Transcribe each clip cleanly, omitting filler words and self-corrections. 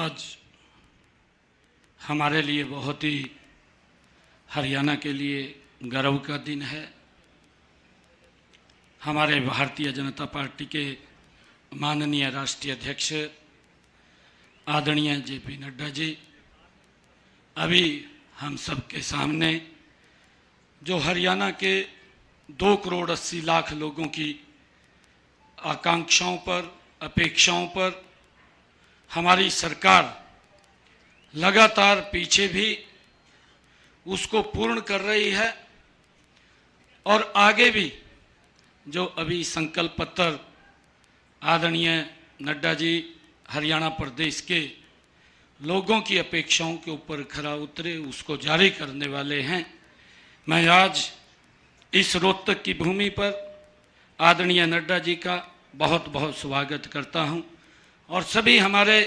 आज हमारे लिए बहुत ही हरियाणा के लिए गर्व का दिन है। हमारे भारतीय जनता पार्टी के माननीय राष्ट्रीय अध्यक्ष आदरणीय जेपी नड्डा जी अभी हम सब के सामने जो हरियाणा के 2 करोड़ 80 लाख लोगों की आकांक्षाओं पर, अपेक्षाओं पर हमारी सरकार लगातार पीछे भी उसको पूर्ण कर रही है और आगे भी जो अभी संकल्प पत्र आदरणीय नड्डा जी हरियाणा प्रदेश के लोगों की अपेक्षाओं के ऊपर खरा उतरे उसको जारी करने वाले हैं। मैं आज इस रोहतक की भूमि पर आदरणीय नड्डा जी का बहुत बहुत स्वागत करता हूं और सभी हमारे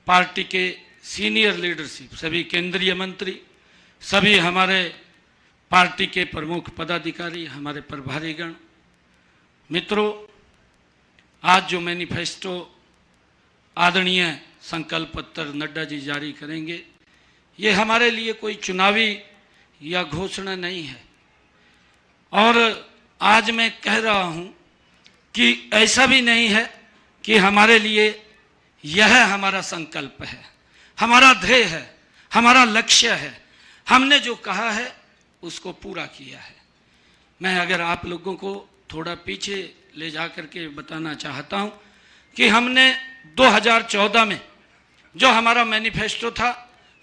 पार्टी के सीनियर लीडरशिप, सभी केंद्रीय मंत्री, सभी हमारे पार्टी के प्रमुख पदाधिकारी, हमारे प्रभारीगण, मित्रों, आज जो मैनिफेस्टो आदरणीय संकल्प पत्र नड्डा जी जारी करेंगे, ये हमारे लिए कोई चुनावी या घोषणा नहीं है। और आज मैं कह रहा हूं कि ऐसा भी नहीं है कि हमारे लिए यह हमारा संकल्प है, हमारा ध्येय है, हमारा लक्ष्य है। हमने जो कहा है उसको पूरा किया है। मैं अगर आप लोगों को थोड़ा पीछे ले जा करके बताना चाहता हूं कि हमने 2014 में जो हमारा मैनिफेस्टो था,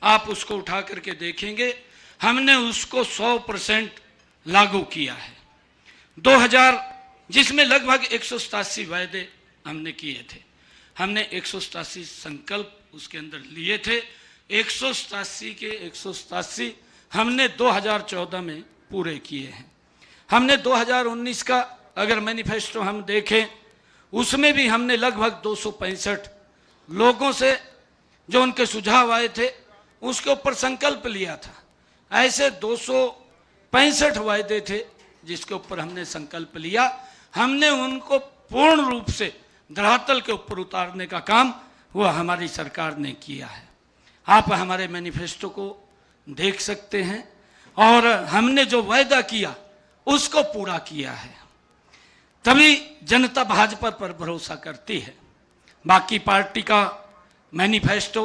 आप उसको उठा करके देखेंगे, हमने उसको 100% लागू किया है। 2000 जिसमें लगभग 187 वायदे हमने किए थे, हमने 187 संकल्प उसके अंदर लिए थे। 187 के 187 हमने 2014 में पूरे किए हैं। हमने 2019 का अगर मैनिफेस्टो हम देखें, उसमें भी हमने लगभग 265 लोगों से जो उनके सुझाव आए थे उसके ऊपर संकल्प लिया था। ऐसे 265 वायदे थे जिसके ऊपर हमने संकल्प लिया। हमने उनको पूर्ण रूप से धरातल के ऊपर उतारने का काम वह हमारी सरकार ने किया है। आप हमारे मैनिफेस्टो को देख सकते हैं और हमने जो वायदा किया उसको पूरा किया है। तभी जनता भाजपा पर भरोसा करती है। बाकी पार्टी का मैनिफेस्टो,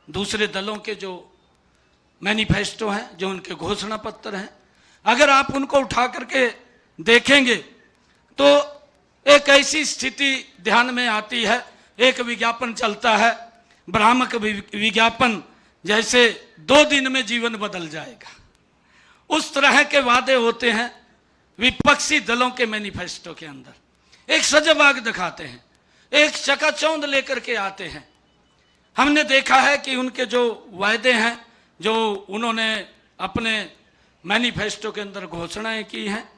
दूसरे दलों के जो मैनिफेस्टो हैं, जो उनके घोषणा पत्र हैं, अगर आप उनको उठा करके देखेंगे तो एक ऐसी स्थिति ध्यान में आती है, एक विज्ञापन चलता है, भ्रामक विज्ञापन, जैसे 2 दिन में जीवन बदल जाएगा। उस तरह के वादे होते हैं विपक्षी दलों के मैनिफेस्टो के अंदर। एक सजबाग दिखाते हैं, एक चकाचौंध लेकर के आते हैं। हमने देखा है कि उनके जो वायदे हैं, जो उन्होंने अपने मैनिफेस्टो के अंदर घोषणाएं की हैं,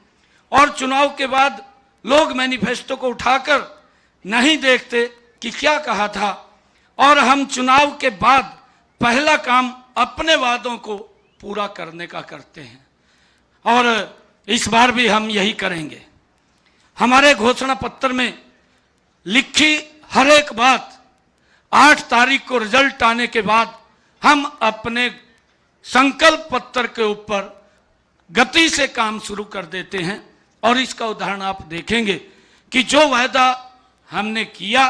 और चुनाव के बाद लोग मैनिफेस्टो को उठाकर नहीं देखते कि क्या कहा था, और हम चुनाव के बाद पहला काम अपने वादों को पूरा करने का करते हैं। और इस बार भी हम यही करेंगे। हमारे घोषणा पत्र में लिखी हर एक बात 8 तारीख को रिजल्ट आने के बाद हम अपने संकल्प पत्र के ऊपर गति से काम शुरू कर देते हैं। और इसका उदाहरण आप देखेंगे कि जो वायदा हमने किया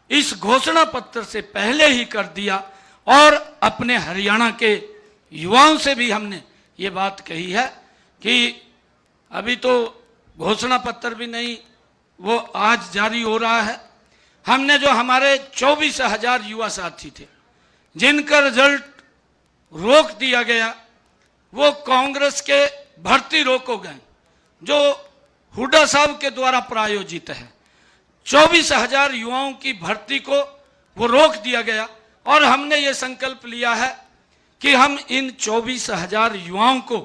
इस घोषणा पत्र से पहले ही कर दिया, और अपने हरियाणा के युवाओं से भी हमने ये बात कही है कि अभी तो घोषणा पत्र भी नहीं, वो आज जारी हो रहा है। हमने जो हमारे 24,000 युवा साथी थे जिनका रिजल्ट रोक दिया गया, वो कांग्रेस के भर्ती रोको गए जो हुड्डा साहब के द्वारा प्रायोजित है। 24,000 युवाओं की भर्ती को वो रोक दिया गया, और हमने ये संकल्प लिया है कि हम इन 24,000 युवाओं को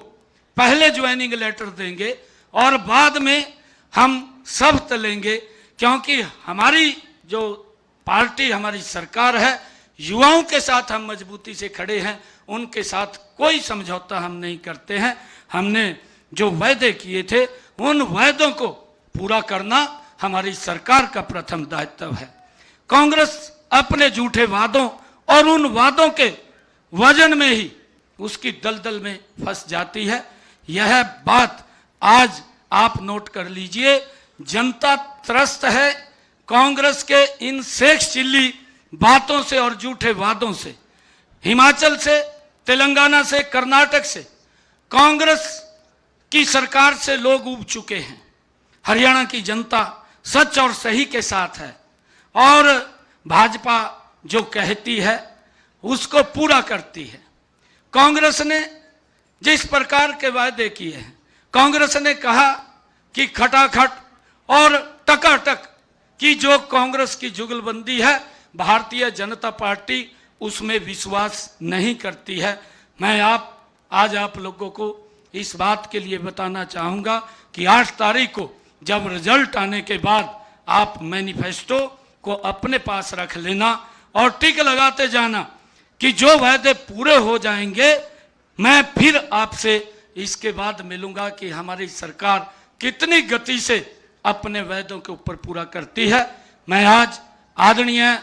पहले ज्वाइनिंग लेटर देंगे और बाद में हम शपथ लेंगे, क्योंकि हमारी जो पार्टी, हमारी सरकार है, युवाओं के साथ हम मजबूती से खड़े हैं, उनके साथ कोई समझौता हम नहीं करते हैं। हमने जो वायदे किए थे उन वायदों को पूरा करना हमारी सरकार का प्रथम दायित्व है। कांग्रेस अपने झूठे वादों और उन वादों के वजन में ही उसकी दलदल में फंस जाती है। यह बात आज आप नोट कर लीजिए। जनता त्रस्त है कांग्रेस के इन सेक्स चिल्ली बातों से और झूठे वादों से। हिमाचल से, तेलंगाना से, कर्नाटक से कांग्रेस की सरकार से लोग ऊब चुके हैं। हरियाणा की जनता सच और सही के साथ है और भाजपा जो कहती है उसको पूरा करती है। कांग्रेस ने जिस प्रकार के वायदे किए हैं, कांग्रेस ने कहा कि खटाखट और टकाटक की जो कांग्रेस की जुगलबंदी है, भारतीय जनता पार्टी उसमें विश्वास नहीं करती है। मैं आज आप लोगों को इस बात के लिए बताना चाहूँगा कि 8 तारीख को जब रिजल्ट आने के बाद आप मैनिफेस्टो को अपने पास रख लेना और टिक लगाते जाना कि जो वायदे पूरे हो जाएंगे। मैं फिर आपसे इसके बाद मिलूंगा कि हमारी सरकार कितनी गति से अपने वायदों के ऊपर पूरा करती है। मैं आज आदरणीय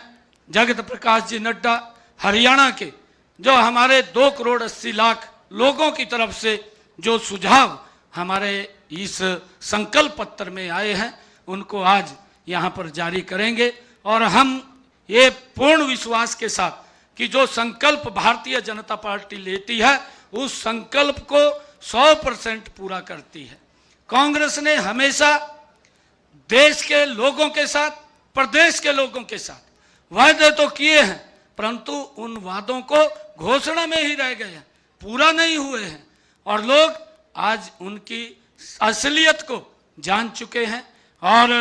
जगत प्रकाश जी नड्डा, हरियाणा के जो हमारे 2 करोड़ 80 लाख लोगों की तरफ से जो सुझाव हमारे इस संकल्प पत्र में आए हैं, उनको आज यहाँ पर जारी करेंगे और हम ये पूर्ण विश्वास के साथ कि जो संकल्प भारतीय जनता पार्टी लेती है उस संकल्प को 100% पूरा करती है। कांग्रेस ने हमेशा देश के लोगों के साथ, प्रदेश के लोगों के साथ वायदे तो किए हैं, परंतु उन वादों को घोषणा में ही रह गए हैं, पूरा नहीं हुए हैं और लोग आज उनकी असलियत को जान चुके हैं। और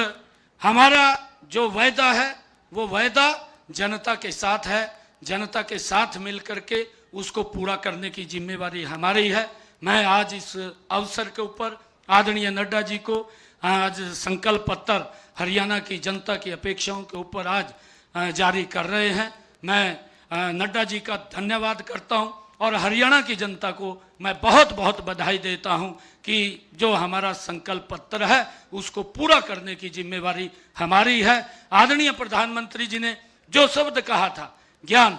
हमारा जो वायदा है वो वायदा जनता के साथ है। जनता के साथ मिलकर के उसको पूरा करने की जिम्मेवारी हमारी है। मैं आज इस अवसर के ऊपर आदरणीय नड्डा जी को आज संकल्प पत्र हरियाणा की जनता की अपेक्षाओं के ऊपर आज जारी कर रहे हैं। मैं नड्डा जी का धन्यवाद करता हूं और हरियाणा की जनता को मैं बहुत बहुत बधाई देता हूं कि जो हमारा संकल्प पत्र है उसको पूरा करने की जिम्मेवारी हमारी है। आदरणीय प्रधानमंत्री जी ने जो शब्द कहा था, ज्ञान,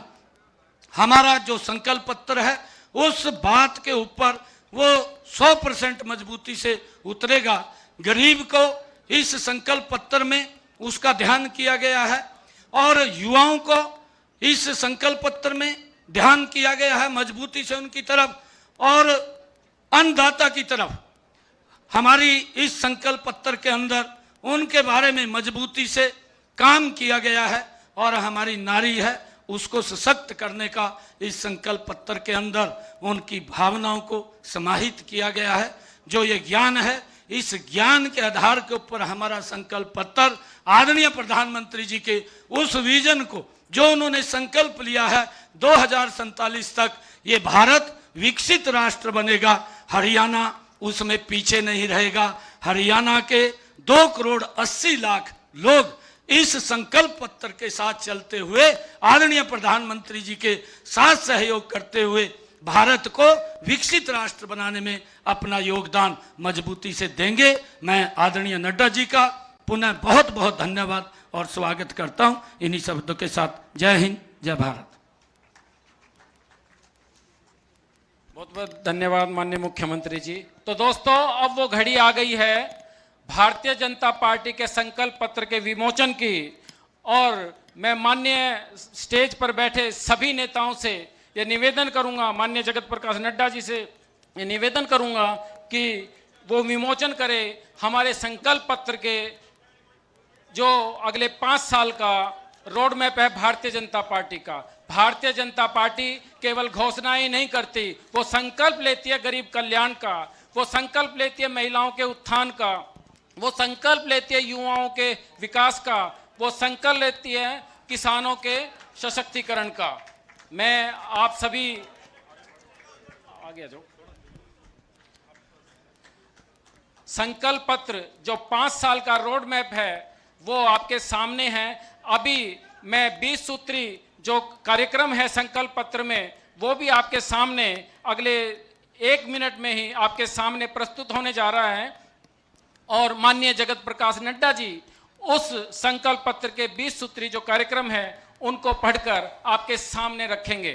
हमारा जो संकल्प पत्र है उस बात के ऊपर वो 100% मजबूती से उतरेगा। गरीब को इस संकल्प पत्र में उसका ध्यान किया गया है और युवाओं को इस संकल्प पत्र में ध्यान किया गया है मजबूती से उनकी तरफ, और अन्नदाता की तरफ हमारी इस संकल्प पत्र के अंदर उनके बारे में मजबूती से काम किया गया है और हमारी नारी है उसको सशक्त करने का इस संकल्प पत्र के अंदर उनकी भावनाओं को समाहित किया गया है। जो ये ज्ञान है, इस ज्ञान के आधार के ऊपर हमारा संकल्प पत्र आदरणीय प्रधानमंत्री जी के उस विजन को जो उन्होंने संकल्प लिया है 2047 तक ये भारत विकसित राष्ट्र बनेगा, हरियाणा उसमें पीछे नहीं रहेगा। हरियाणा के 2 करोड़ 80 लाख लोग इस संकल्प पत्र के साथ चलते हुए आदरणीय प्रधानमंत्री जी के साथ सहयोग करते हुए भारत को विकसित राष्ट्र बनाने में अपना योगदान मजबूती से देंगे। मैं आदरणीय नड्डा जी का पुनः बहुत बहुत धन्यवाद और स्वागत करता हूं। इन्हीं शब्दों के साथ जय हिंद, जय भारत। बहुत बहुत धन्यवाद माननीय मुख्यमंत्री जी। तो दोस्तों, अब वो घड़ी आ गई है भारतीय जनता पार्टी के संकल्प पत्र के विमोचन की, और मैं माननीय स्टेज पर बैठे सभी नेताओं से ये निवेदन करूंगा, माननीय जगत प्रकाश नड्डा जी से ये निवेदन करूंगा कि वो विमोचन करे हमारे संकल्प पत्र के जो अगले 5 साल का रोड मैप है भारतीय जनता पार्टी का। भारतीय जनता पार्टी केवल घोषणाएं नहीं करती, वो संकल्प लेती है गरीब कल्याण का, वो संकल्प लेती है महिलाओं के उत्थान का, वो संकल्प लेती है युवाओं के विकास का, वो संकल्प लेती है किसानों के सशक्तिकरण का। मैं आप सभी आगे जो संकल्प पत्र जो 5 साल का रोड मैप है वो आपके सामने है। अभी मैं 20 सूत्री जो कार्यक्रम है संकल्प पत्र में वो भी आपके सामने अगले 1 मिनट में ही आपके सामने प्रस्तुत होने जा रहा है, और माननीय जगत प्रकाश नड्डा जी उस संकल्प पत्र के 20 सूत्री जो कार्यक्रम है उनको पढ़कर आपके सामने रखेंगे।